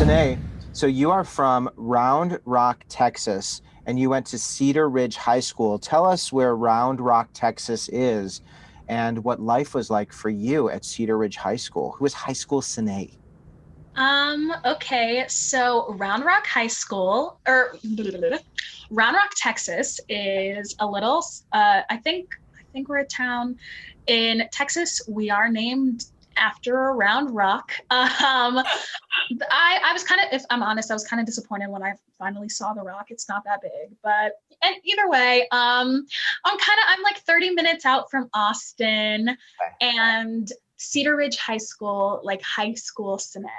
Sené, so you are from Round Rock, Texas, and you went to Cedar Ridge High School. Tell us where Round Rock, Texas is and what life was like for you at Cedar Ridge High School. Who is High School Sené? Okay, so Round Rock High School, or Round Rock, Texas, is a little, I think we're a town in Texas. We are named after a round rock. I was kind of, if I'm honest, I was kind of disappointed when I finally saw the rock. It's not that big, but and either way, I'm like 30 minutes out from Austin, and Cedar Ridge High School, like high school Sené.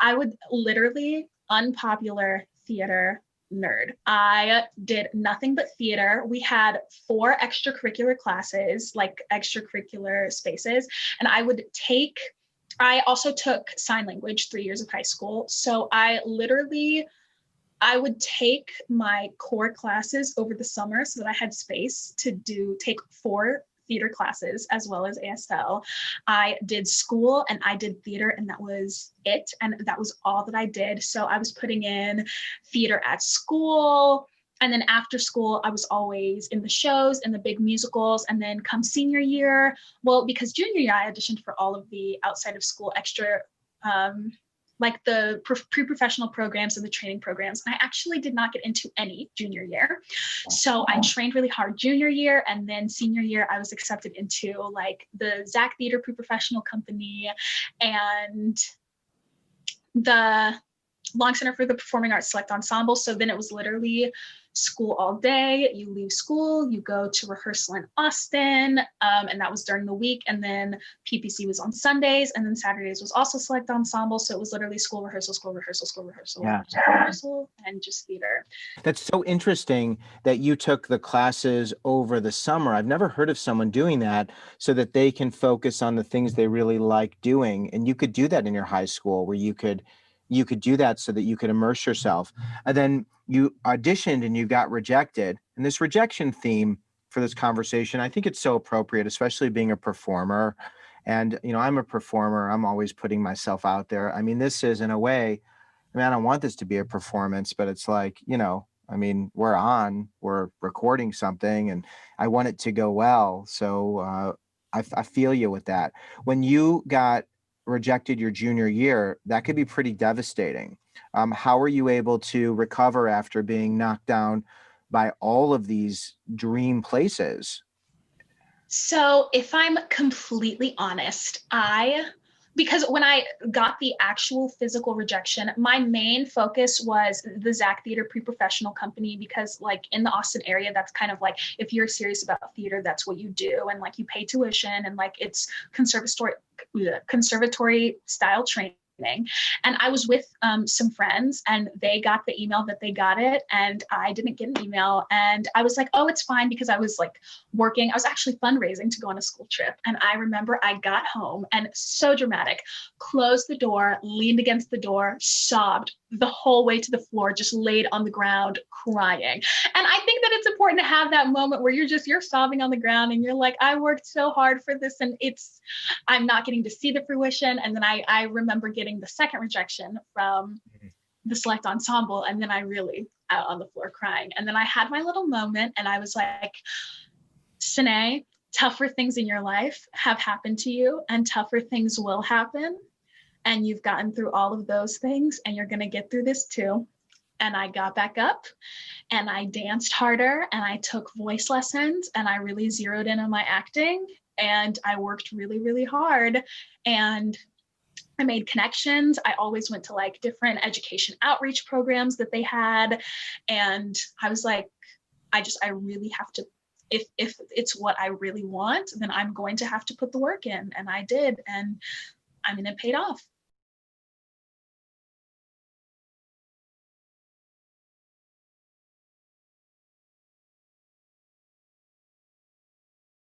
I would literally unpopular theater nerd. I did nothing but theater. We had four extracurricular classes, like extracurricular spaces, and I also took sign language 3 years of high school. So I would take my core classes over the summer so that I had space to take four theater classes as well as ASL. I did school and I did theater, and that was it. And that was all that I did. So I was putting in theater at school. And then after school, I was always in the shows and the big musicals. And then come senior year, well, because junior year, I auditioned for all of the outside of school extra like the pre-professional programs and the training programs. And I actually did not get into any junior year. So I trained really hard junior year, and then senior year, I was accepted into like the Zach Theater Pre-Professional Company and the Long Center for the Performing Arts Select Ensemble. So then it was literally school all day. You leave school, you go to rehearsal in Austin, and that was during the week. And then PPC was on Sundays, and then Saturdays was also Select Ensemble. So it was literally school rehearsal, school rehearsal, school rehearsal, Yeah. school rehearsal, and just theater. That's so interesting that you took the classes over the summer. I've never heard of someone doing that so that they can focus on the things they really like doing. And you could do that in your high school where you could do that so that you could immerse yourself. And then you auditioned and you got rejected. And this rejection theme for this conversation, I think it's so appropriate, especially being a performer. And, I'm a performer. I'm always putting myself out there. I mean, this is in a way, I don't want this to be a performance, but it's like, we're recording something and I want it to go well. So I feel you with that. When you got rejected your junior year, that could be pretty devastating. How were you able to recover after being knocked down by all of these dream places? So if I'm completely honest, because when I got the actual physical rejection, my main focus was the Zach Theater Pre-Professional Company, because like in the Austin area, that's kind of like, if you're serious about theater, that's what you do. And like you pay tuition, and like it's conservatory style training. And I was with some friends, and they got the email that they got it, and I didn't get an email. And I was like, oh, it's fine, because I was like working. I was actually fundraising to go on a school trip. And I remember I got home, and so dramatic, closed the door, leaned against the door, sobbed the whole way to the floor, just laid on the ground crying. And I think that it's important to have that moment where you're sobbing on the ground, and you're like, I worked so hard for this, and I'm not getting to see the fruition. And then I remember getting the second rejection from the Select Ensemble, and then I really out on the floor crying. And then I had my little moment, and I was like, Sené, tougher things in your life have happened to you, and tougher things will happen. And you've gotten through all of those things, and you're going to get through this too. And I got back up, and I danced harder, and I took voice lessons, and I really zeroed in on my acting, and I worked really, really hard, and I made connections. I always went to like different education outreach programs that they had. And I was like, I really have to, if it's what I really want, then I'm going to have to put the work in. And I did. And I mean, it paid off.